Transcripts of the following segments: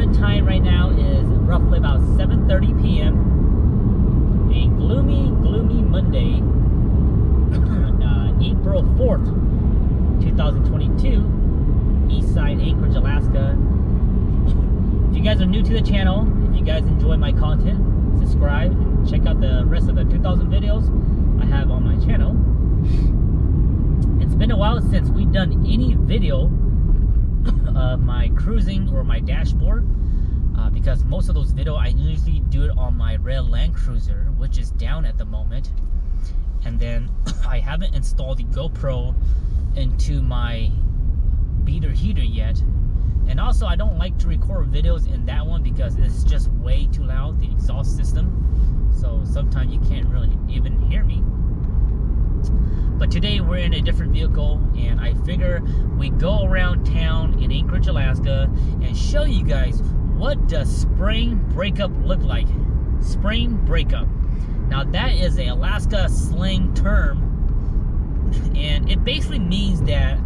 current time right now is roughly about 7:30 p.m. A gloomy Monday, April 4th, 2022, Eastside, Anchorage, Alaska. If you guys are new to the channel, if you guys enjoy my content, subscribe and check out the rest of the 2,000 videos I have on my channel. It's been a while since we've done any video of my cruising or my dashboard, because most of those videos I usually do it on my red Land Cruiser, which is down at the moment, and then I haven't installed the GoPro into my beater heater yet. And also I don't like to record videos in that one because it's just way too loud, the exhaust system, so sometimes you can't really even hear me. But today we're in a different vehicle, and I figure we go around town in Anchorage, Alaska, and show you guys what does spring breakup look like. Spring breakup. Now that is a Alaska slang term, and it basically means that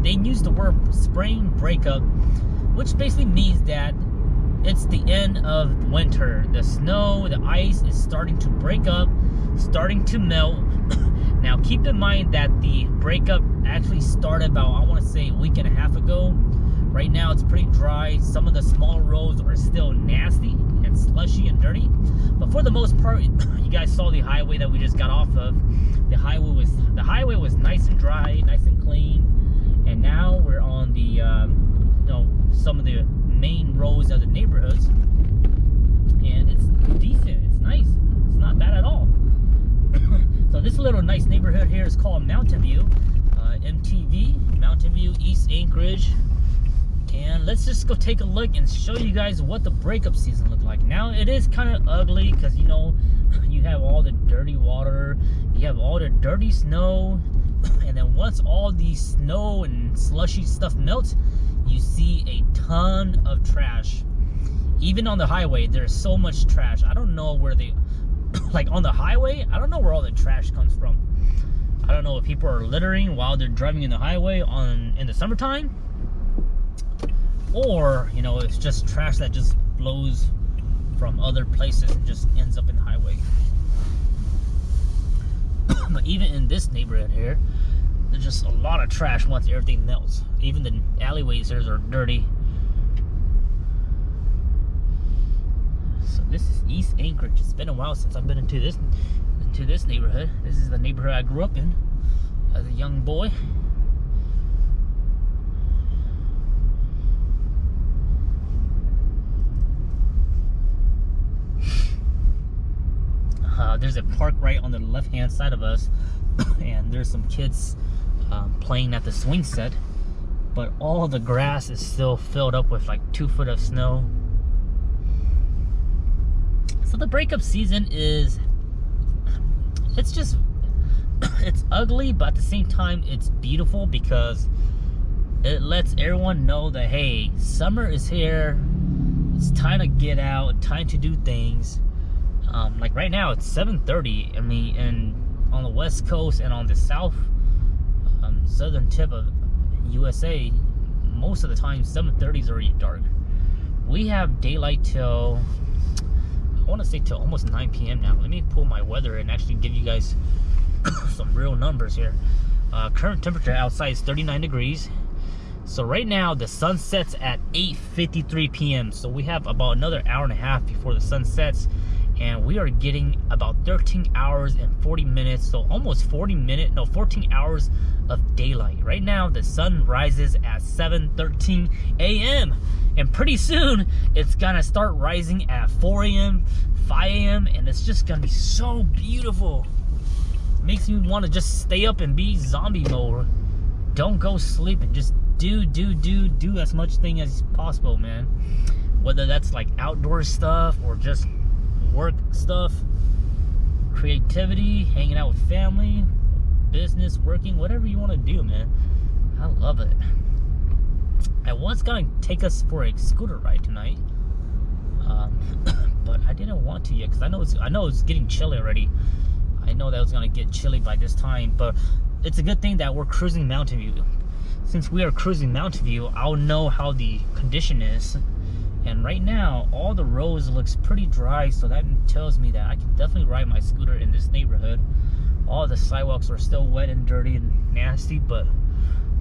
they use the word spring breakup, which basically means that it's the end of winter. The snow, the ice is starting to break up, starting to melt. Now keep in mind that the breakup actually started about, I want to say, a week and a half ago. Right now it's pretty dry. Some of the small roads are still nasty and slushy and dirty, but for the most part, you guys saw the highway that we just got off of. The highway was nice and dry, nice and clean, and now we're on the some of the main roads of the neighborhoods, and it's decent, it's nice, it's not bad at all. So this little nice neighborhood here is called Mountain View, MTV, Mountain View, East Anchorage. And let's just go take a look and show you guys what the breakup season looked like. Now it is kind of ugly because, you know, you have all the dirty water, you have all the dirty snow, and then once all the snow and slushy stuff melts, you see a ton of trash. Even on the highway, there's so much trash. I don't know where they, like on the highway, I don't know where all the trash comes from. I don't know if people are littering while they're driving in the highway in the summertime, or, you know, it's just trash that just blows from other places and just ends up in the highway. But even in this neighborhood here, there's just a lot of trash once everything melts. Even the alleyways here are dirty. So this is East Anchorage. It's been a while since I've been into this neighborhood. This is the neighborhood I grew up in as a young boy. There's a park right on the left-hand side of us, and there's some kids playing at the swing set, but all the grass is still filled up with like 2 foot of snow. So the breakup season is, it's ugly, but at the same time it's beautiful because it lets everyone know that, hey, summer is here, it's time to get out, time to do things. Like right now it's 7:30. I mean, and on the west coast and on the southern tip of USA, most of the time 7:30 is already dark. We have daylight till, I want to say, till almost 9 p.m. now. Let me pull my weather and actually give you guys some real numbers here. Current temperature outside is 39 degrees. So right now the sun sets at 8:53 p.m. So we have about another hour and a half before the sun sets, and we are getting about 13 hours and 40 minutes, so almost 14 hours of daylight. Right now the sun rises at 7:13 a.m. and pretty soon it's gonna start rising at 4 a.m., 5 a.m. and it's just gonna be so beautiful. It makes me want to just stay up and be zombie mode. Don't go sleep and just do as much thing as possible, man. Whether that's like outdoor stuff or just work stuff, creativity, hanging out with family, business, working, whatever you want to do, man. I love it. I was gonna take us for a scooter ride tonight, but I didn't want to yet because I know it's getting chilly already. I know that it's gonna get chilly by this time, but it's a good thing that we're cruising Mountain View. since we are cruising Mountain View, I'll know how the condition is. And right now, all the roads looks pretty dry, so that tells me that I can definitely ride my scooter in this neighborhood. All the sidewalks are still wet and dirty and nasty, but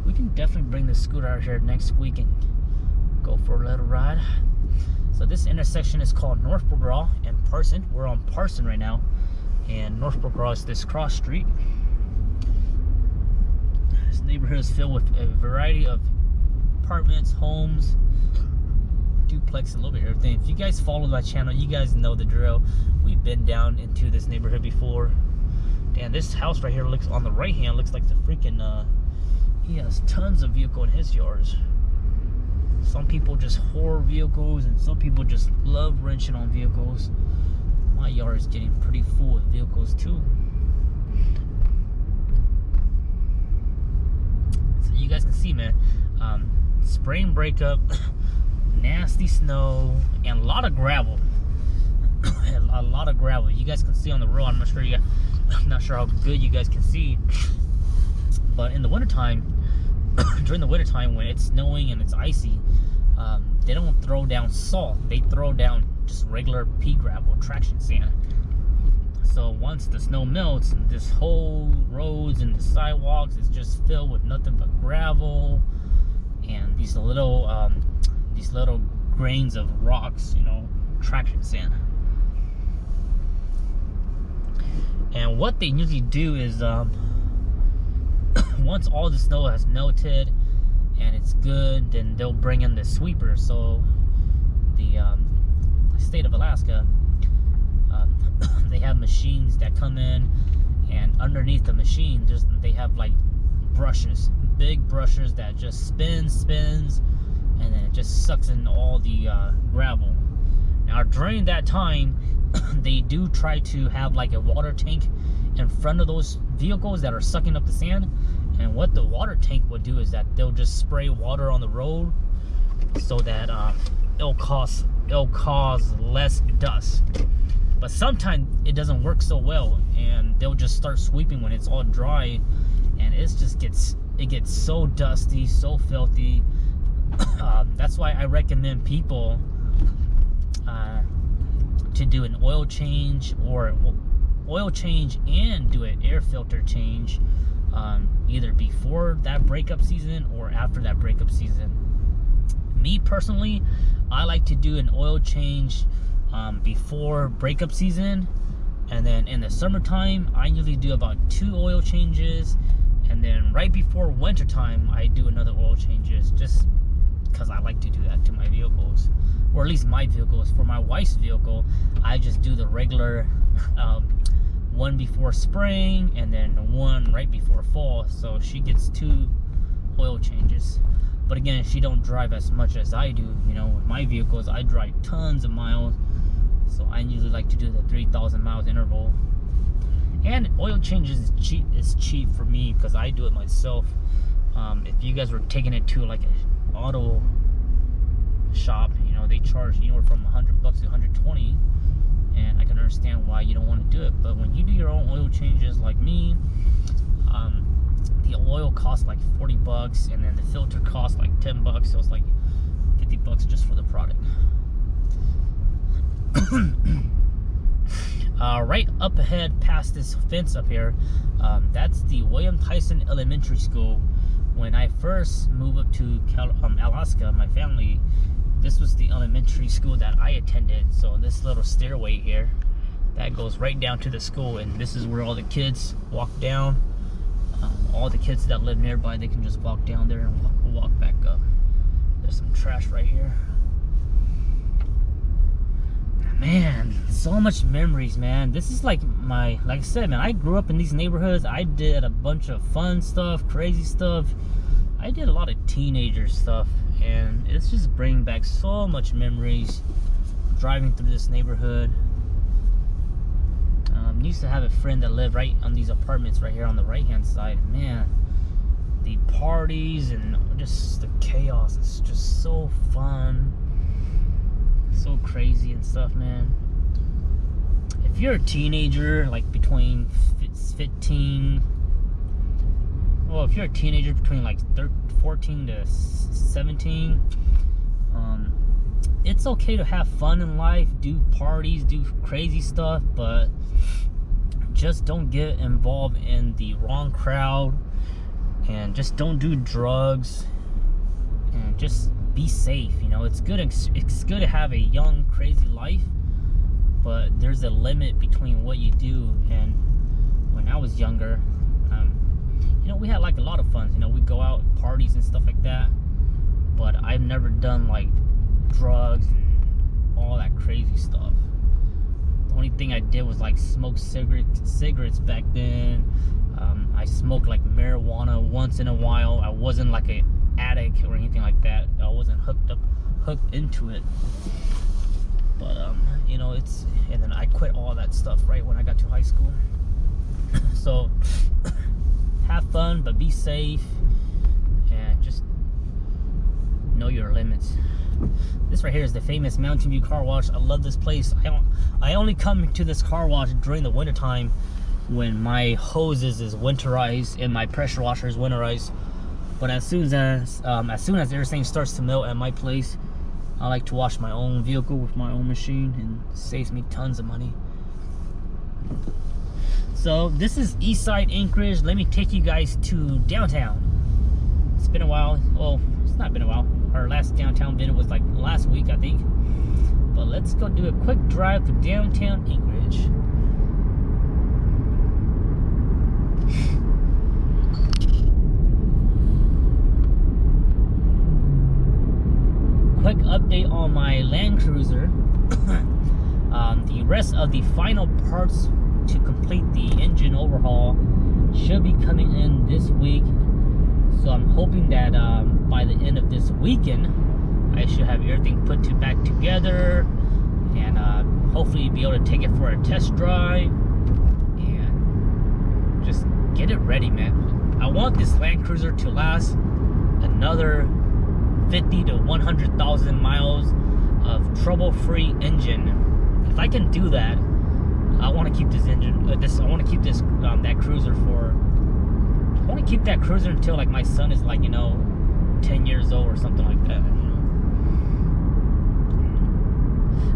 we can definitely bring the scooter out here next week and go for a little ride. So this intersection is called North Burgraw and Parson. We're on Parson right now, and North Burgraw is this cross street. This neighborhood is filled with a variety of apartments, homes, duplex, a little bit of everything. If you guys follow my channel, you guys know the drill. We've been down into this neighborhood before. Damn, this house right here looks on the right hand looks like the freaking he has tons of vehicle in his yards. Some people just hoard vehicles, and some people just love wrenching on vehicles. My yard is getting pretty full with vehicles too. So you guys can see, man, spring breakup, nasty snow, and a lot of gravel. A lot of gravel. You guys can see on the road. I'm not sure how good you guys can see, but in the wintertime, during the wintertime when it's snowing and it's icy, they don't throw down salt. They throw down just regular pea gravel, traction sand. So once the snow melts, this whole roads and the sidewalks is just filled with nothing but gravel and these little grains of rocks, you know, traction sand. And what they usually do is once all the snow has melted and it's good, then they'll bring in the sweeper. So the state of Alaska, they have machines that come in, and underneath the machine they have like brushes, big brushes that just spins, and then it just sucks in all the gravel. Now during that time, they do try to have like a water tank in front of those vehicles that are sucking up the sand. And what the water tank would do is that they'll just spray water on the road so that it'll cause less dust. But sometimes it doesn't work so well, and they'll just start sweeping when it's all dry, and it gets so dusty, so filthy. That's why I recommend people to do an oil change, or oil change and do an air filter change, either before that breakup season or after that breakup season. Me personally, I like to do an oil change before breakup season, and then in the summertime I usually do about 2 oil changes, and then right before winter time I do another oil changes, just because I like to do that to my vehicles, or at least my vehicles. For my wife's vehicle, I just do the regular one before spring and then one right before fall, so she gets 2 oil changes. But again, she don't drive as much as I do. You know, with my vehicles I drive tons of miles, so I usually like to do the 3,000 miles interval. And oil changes is cheap for me because I do it myself. If you guys were taking it to like an auto shop, you know, they charge anywhere from $100 to $120, and I can understand why you don't want to do it. But when you do your own oil changes like me, the oil costs like $40, and then the filter costs like $10, so it's like $50 just for the product. Right up ahead past this fence up here, that's the William Tyson Elementary School. When I first moved up to Alaska, my family, this was the elementary school that I attended. So this little stairway here, that goes right down to the school, and this is where all the kids walk down. All the kids that live nearby, they can just walk down there and walk back up. There's some trash right here. Man, so much memories, man. This is like like I said, man, I grew up in these neighborhoods. I did a bunch of fun stuff, crazy stuff. I did a lot of teenager stuff, and it's just bringing back so much memories driving through this neighborhood. Used to have a friend that lived right on these apartments right here on the right hand side. Man, the parties and just the chaos is just so fun, so crazy and stuff, man. If you're a teenager, like between 15, well, if you're a teenager between like 14 to 17, it's okay to have fun in life, do parties, do crazy stuff, but just don't get involved in the wrong crowd, and just don't do drugs, and just be safe. You know, it's good to have a young, crazy life, but there's a limit between what you do. And when I was younger, you know, we had like a lot of fun. You know, we go out parties and stuff like that, but I've never done like drugs and all that crazy stuff. The only thing I did was like smoke cigarettes back then. I smoked like marijuana once in a while. I wasn't like an addict or anything like that. I wasn't hooked into it. But you know, and then I quit all that stuff right when I got to high school. So have fun, but be safe, and just know your limits. This right here is the famous Mountain View car wash. I love this place. I only come to this car wash during the winter time when my hoses is winterized and my pressure washer is winterized. But as soon as everything starts to melt at my place, I like to wash my own vehicle with my own machine, and it saves me tons of money. So this is Eastside Anchorage. Let me take you guys to downtown. It's been a while. Well, it's not been a while. Our last downtown video was like last week, I think. But let's go do a quick drive to downtown Anchorage. Quick update on my Land Cruiser. The rest of the final parts to complete the engine overhaul should be coming in this week. So I'm hoping that by the end of this weekend, I should have everything put back together, and hopefully be able to take it for a test drive and just get it ready, man. I want this Land Cruiser to last another 50 to 100,000 miles of trouble-free engine. If I can do that, I want to keep this engine. I want to keep this that cruiser for. I want to keep that cruiser until like my son is like, you know, 10 years old or something like that. You know.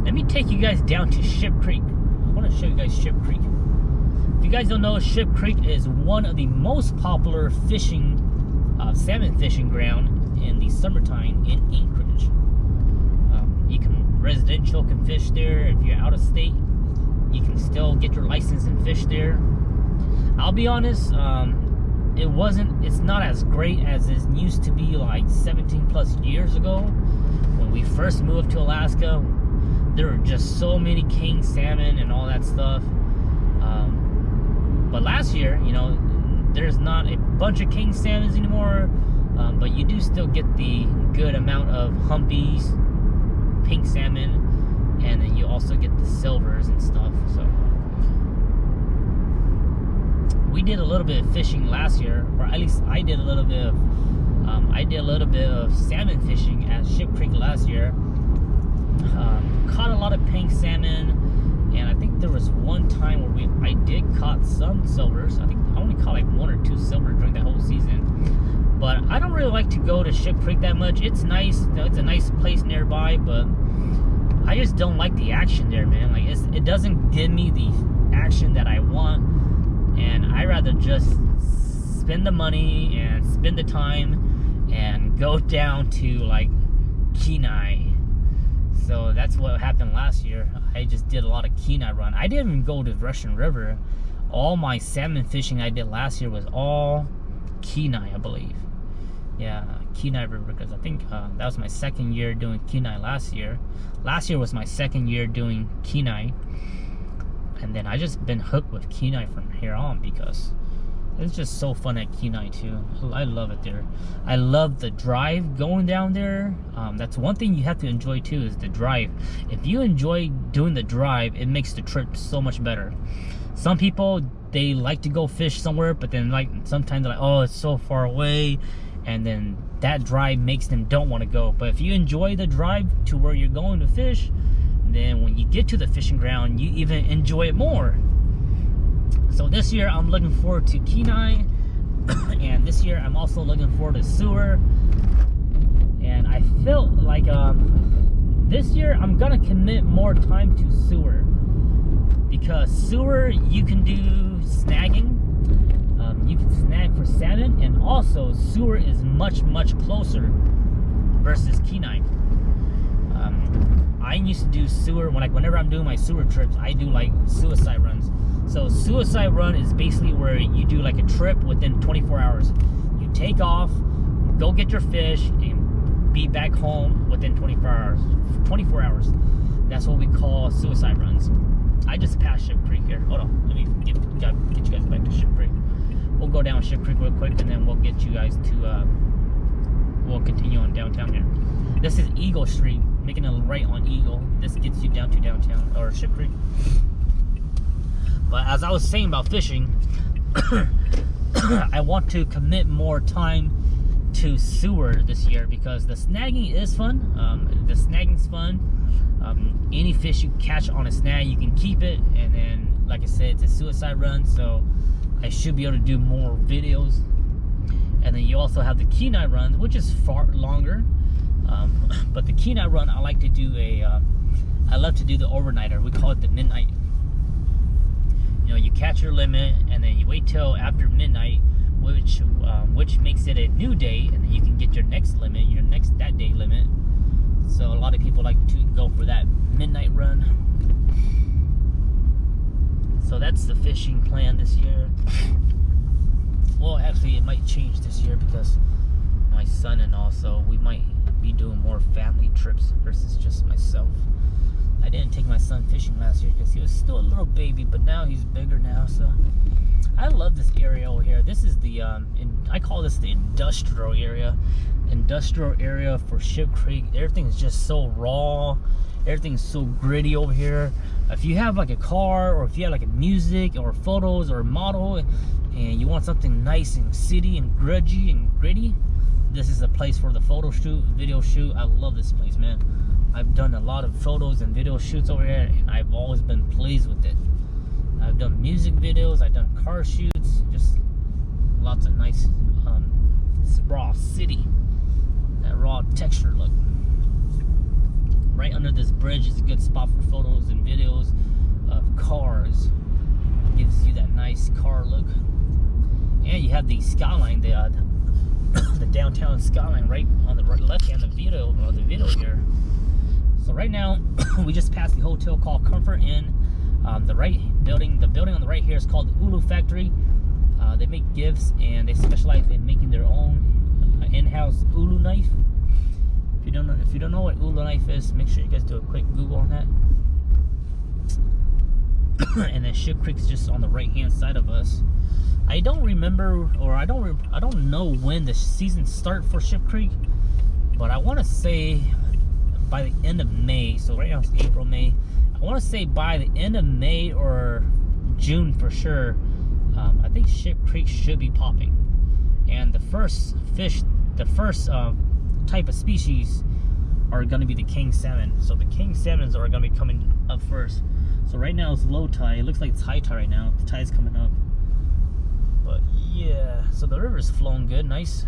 Let me take you guys down to Ship Creek. I want to show you guys Ship Creek. If you guys don't know, Ship Creek is one of the most popular fishing, salmon fishing ground in the summertime in Anchorage. You can fish there. If you're out of state, you can still get your license and fish there. I'll be honest, it's not as great as it used to be like 17 plus years ago. When we first moved to Alaska, there were just so many king salmon and all that stuff. But last year, you know, there's not a bunch of king salmons anymore, but you do still get the good amount of humpies, pink salmon, and then you also get the silvers and stuff. So we did a little bit of fishing last year, or at least I did a little bit of salmon fishing at Ship Creek last year. Caught a lot of pink salmon, and I think there was one time where I did caught some silvers. I think I only caught like 1 or 2 silvers during that whole season. But I don't really like to go to Ship Creek that much. It's nice, you know, it's a nice place nearby, but I just don't like the action there, man. Like it doesn't give me the action that I want, and I rather just spend the money and spend the time and go down to like Kenai. So that's what happened last year. I just did a lot of Kenai run. I didn't even go to Russian River. All my salmon fishing I did last year was all Kenai, I believe. Yeah, Kenai River, because I think that was my second year doing Kenai last year. Last year was my second year doing Kenai. And then I just been hooked with Kenai from here on, because it's just so fun at Kenai too. I love it there. I love the drive going down there. That's one thing you have to enjoy too, is the drive. If you enjoy doing the drive, it makes the trip so much better. Some people, they like to go fish somewhere, but then like sometimes they're like, oh, it's so far away, and then that drive makes them don't want to go. But if you enjoy the drive to where you're going to fish, then when you get to the fishing ground, you even enjoy it more. So this year I'm looking forward to Kenai. And this year I'm also looking forward to sewer. And I felt like this year I'm gonna commit more time to sewer, because sewer you can do snagging, you can snag for salmon, and also sewer is much closer versus Kenai. I used to do sewer whenever I'm doing my sewer trips. I do like suicide runs. So suicide run is basically where you do like a trip within 24 hours. You take off, go get your fish, and be back home within 24 hours. 24 hours. That's what we call suicide runs. I just passed Ship Creek here. Hold on, let me get you guys back to Ship Creek. We'll go down Ship Creek real quick, and then we'll get you guys to we'll continue on downtown here. This is Eagle Street, making a right on Eagle. This gets you down to downtown, or Ship Creek. But as I was saying about fishing, I want to commit more time to sewer this year, because the snagging is fun. The snagging's fun. Any fish you catch on a snag, you can keep it. And then, like I said, it's a suicide run, so I should be able to do more videos. And then you also have the Kenai run, which is far longer. But the Kenai run, I like to do I love to do the overnighter. We call it the midnight. You know, you catch your limit, and then you wait till after midnight, which makes it a new day, and then you can get your next limit, that day limit. So a lot of people like to go for that midnight run. So that's the fishing plan this year. Well, actually, it might change this year because my son and also we might be doing more family trips versus just myself. I didn't take my son fishing last year because he was still a little baby, but now he's bigger now. So I love this area over here. This is the I call this the industrial area. Industrial area for Ship Creek. Everything's just so raw. Everything's so gritty over here. If you have like a car, or if you have like a music or photos or a model, and you want something nice and city and grudgy and gritty, this is a place for the photo shoot, video shoot. I love this place, man. I've done a lot of photos and video shoots over here, and I've always been pleased with it. I've done music videos, I've done car shoots, just lots of nice raw city, that raw texture look. Right under this bridge is a good spot for photos and videos of cars. Gives you that nice car look. And you have the skyline, the downtown skyline right on the left hand of the video here. So right now we just passed the hotel called Comfort Inn. The building on the right here is called the Ulu Factory. They make gifts, and they specialize in making their own in-house Ulu knife. If you don't know what Ulu knife is, make sure you guys do a quick Google on that. And then Ship Creek's just on the right hand side of us. I don't remember, or I don't know when the season starts for Ship Creek, but I want to say by the end of May. So right now it's April, May. I want to say by the end of May or June for sure. I think Ship Creek should be popping, and the first type of species are going to be the king salmon. So the king salmons are going to be coming up first. So right now it's low tide. It looks like it's high tide right now. The tide's coming up. But yeah, so the river's flowing good, nice.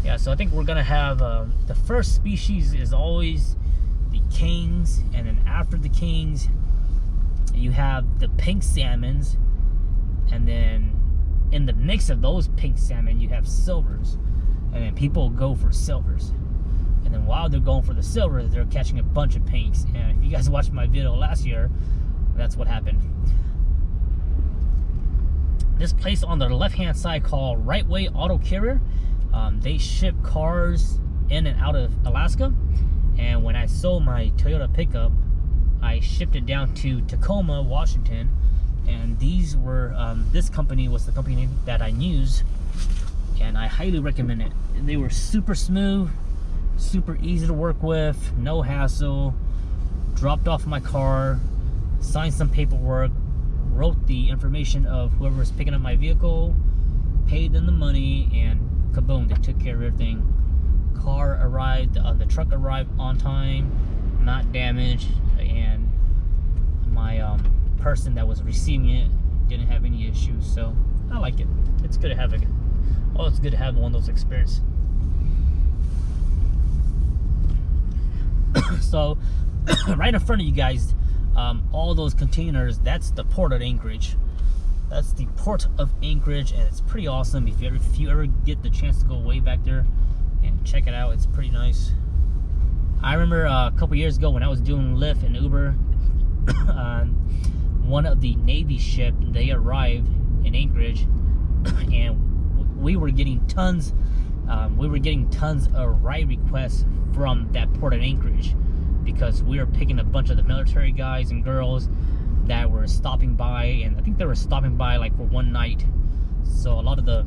Yeah, so I think we're gonna have the first species is always the kings, and then after the kings you have the pink salmons, and then in the mix of those pink salmon you have silvers, and then people go for silvers, and then while they're going for the silvers they're catching a bunch of pinks. And if you guys watched my video last year, that's what happened. This place on the left hand side called Right Way Auto Carrier, they ship cars in and out of Alaska, and when I sold my Toyota pickup I shipped it down to Tacoma, Washington, and these were this company was the company that I used, and I highly recommend it. They were super smooth, super easy to work with, no hassle. Dropped off my car, signed some paperwork, wrote the information of whoever was picking up my vehicle, paid them the money, and kaboom, they took care of everything. Car arrived, the truck arrived on time, not damaged, and my person that was receiving it didn't have any issues. So I like it. It's good to have it. Oh, it's good to have one of those experiences. So, right in front of you guys, all those containers, that's the port of Anchorage. That's the port of Anchorage, and it's pretty awesome. If you ever get the chance to go way back there and check it out, it's pretty nice. I remember a couple years ago when I was doing Lyft and Uber, one of the Navy ship, they arrived in Anchorage, and we were getting tons of ride requests from that port of Anchorage, because we were picking a bunch of the military guys and girls that were stopping by, and I think they were stopping by like for one night. So a lot of the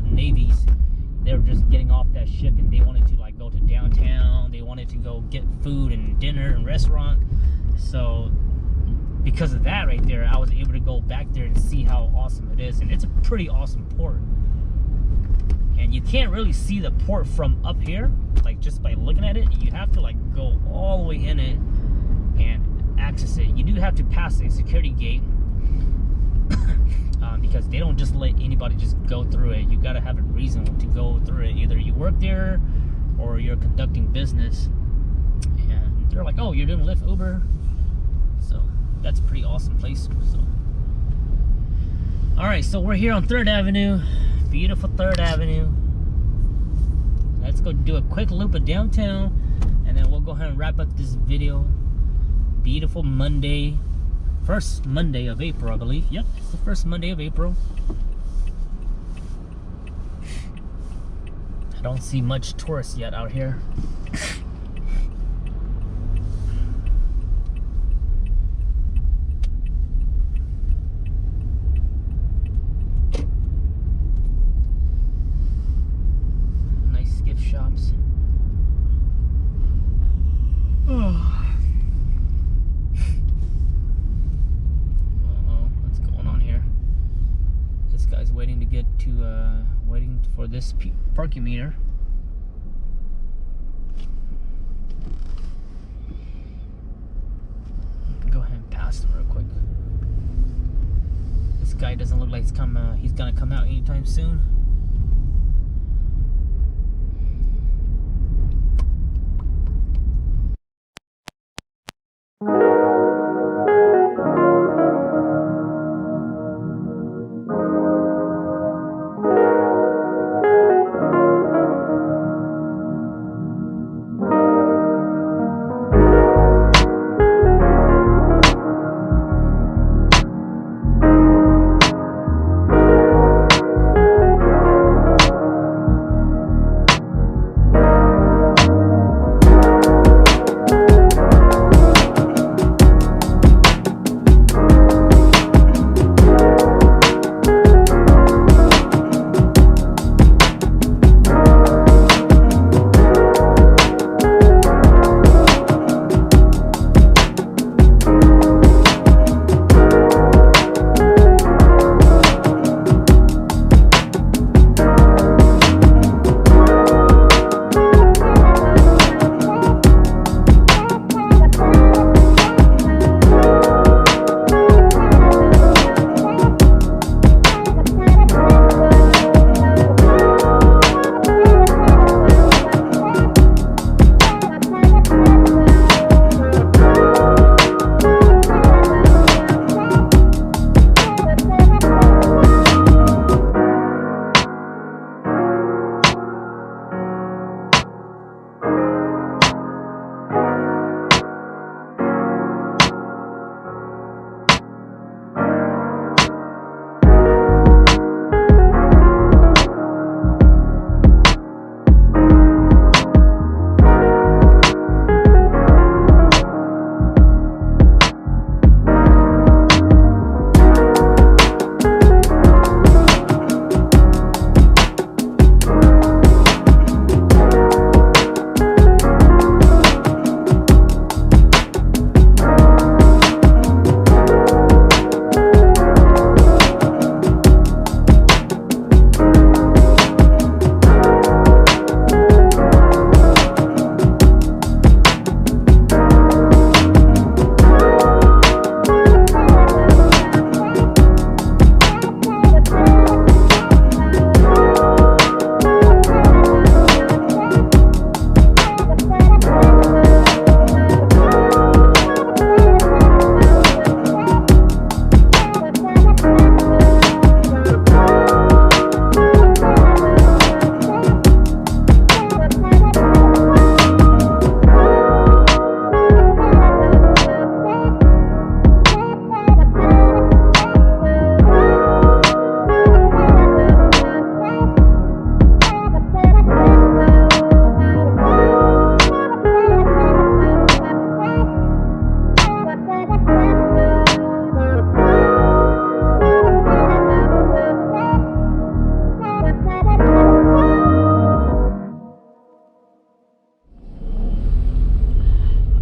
navies, they were just getting off that ship, and they wanted to like go to downtown. They wanted to go get food and dinner and restaurant. So because of that right there, I was able to go back there and see how awesome it is. And it's a pretty awesome port. And you can't really see the port from up here, like just by looking at it. You have to like go all the way in it and access it. You do have to pass a security gate, because they don't just let anybody just go through it. You gotta have a reason to go through it. Either you work there or you're conducting business. And they're like, oh, you're doing Lyft, Uber. So that's a pretty awesome place. So, all right, so we're here on 3rd Avenue. Beautiful 3rd Avenue. Let's go do a quick loop of downtown, and then we'll go ahead and wrap up this video. Beautiful Monday. First Monday of April, I believe. Yep, it's the first Monday of April. I don't see much tourists yet out here. Nice gift shops. Oh. Waiting to get to waiting for this parking meter. Go ahead and pass them real quick. This guy doesn't look like he's gonna come out anytime soon.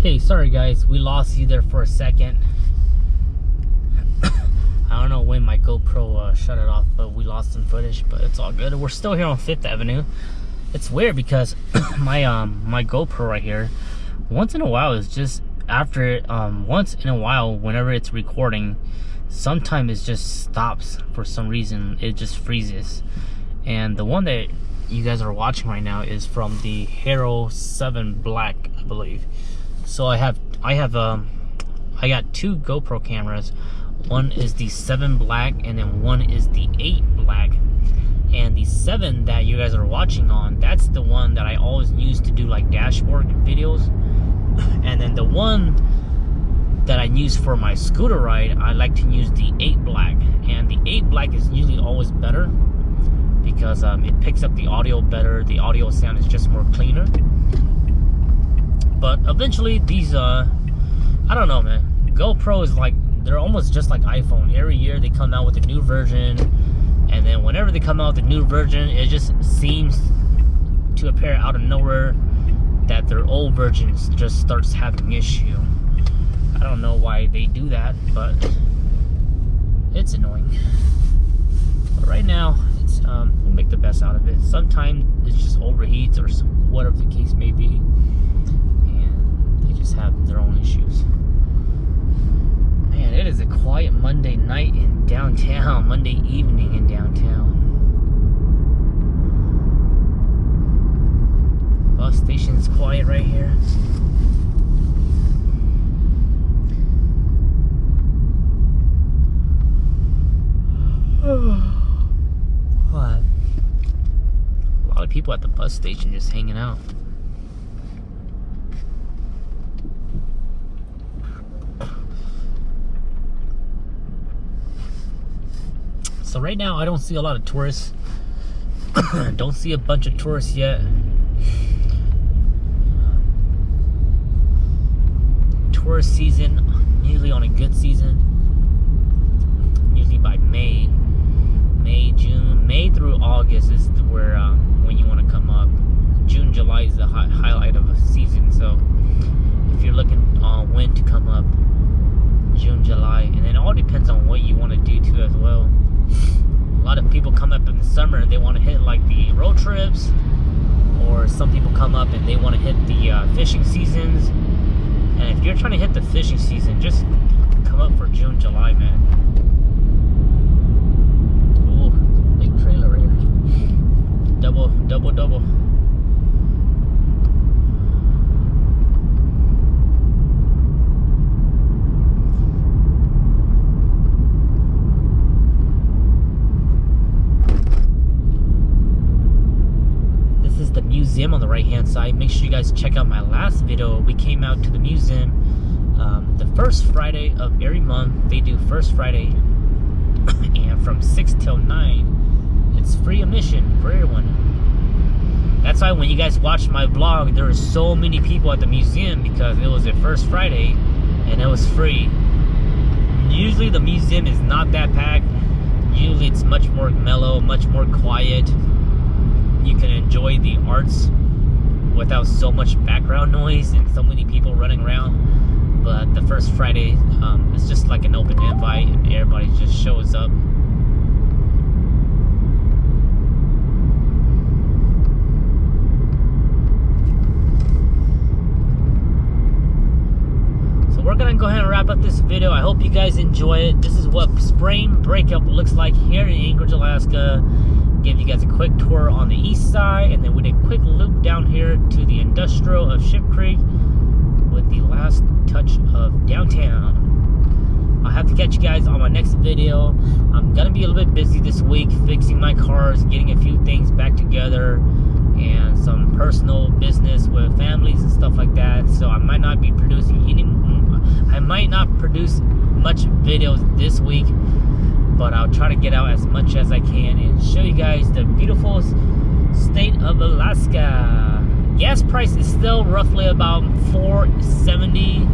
Hey, sorry guys, we lost you there for a second. I don't know when my GoPro shut it off, but we lost some footage, but it's all good. We're still here on 5th Avenue. It's weird because my GoPro right here, once in a while is just after once in a while, whenever it's recording, sometimes it just stops for some reason. It just freezes. And the one that you guys are watching right now is from the Hero 7 Black, I believe. So I got 2 GoPro cameras. One is the 7 Black and then one is the 8 Black. And the 7 that you guys are watching on, that's the one that I always use to do like dashboard videos. And then the one that I use for my scooter ride, I like to use the 8 Black. And the 8 Black is usually always better because it picks up the audio better. The audio sound is just more cleaner. But eventually these, I don't know, man. GoPro is like, they're almost just like iPhone. Every year they come out with a new version. And then whenever they come out with a new version, it just seems to appear out of nowhere that their old versions just starts having issue. I don't know why they do that, but it's annoying. But right now, it's we'll make the best out of it. Sometimes it just overheats or whatever the case may be. Just have their own issues. Man, it is a quiet Monday night in downtown, Monday evening in downtown. Bus station is quiet right here. What? A lot of people at the bus station just hanging out. So right now, I don't see a lot of tourists. Don't see a bunch of tourists yet. Tourist season, usually on a good season, usually by May, June, May through August is where when you want to come up. June, July is the highlight of a season. So if you're looking on when to come up, June, July, and then it all depends on what you want to do too as well. A lot of people come up in the summer and they want to hit like the road trips, or some people come up and they want to hit the fishing seasons. And if you're trying to hit the fishing season, just come up for June, July, man. Ooh, big trailer right here. Double. The museum on the right hand side. Make sure you guys check out my last video. We came out to the museum the first Friday of every month. They do first Friday and from 6 till 9 it's free admission for everyone. That's why when you guys watched my vlog, there were so many people at the museum because it was the first Friday and it was free. Usually the museum is not that packed. Usually it's much more mellow, much more quiet. You can enjoy the arts without so much background noise and so many people running around. But the first Friday, it's just like an open invite and everybody just shows up. So we're gonna go ahead and wrap up this video. I hope you guys enjoy it. This is what spring breakup looks like here in Anchorage, Alaska. Give you guys a quick tour on the east side, and then we did a quick loop down here to the industrial of Ship Creek with the last touch of downtown. I'll have to catch you guys on my next video. I'm gonna be a little bit busy this week fixing my cars, getting a few things back together, and some personal business with families and stuff like that. So I might not be producing much videos this week, but I'll try to get out as much as I can and show you guys the beautiful state of Alaska. Gas price is still roughly about $4.70.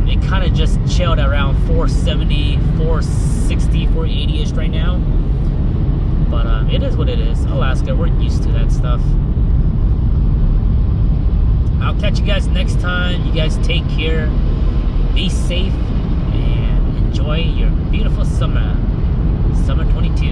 It kind of just chilled around $4.70, $4.60, $4.80-ish right now. But it is what it is. Alaska, we're used to that stuff. I'll catch you guys next time. You guys take care. Be safe and enjoy your beautiful summer. Summer 22.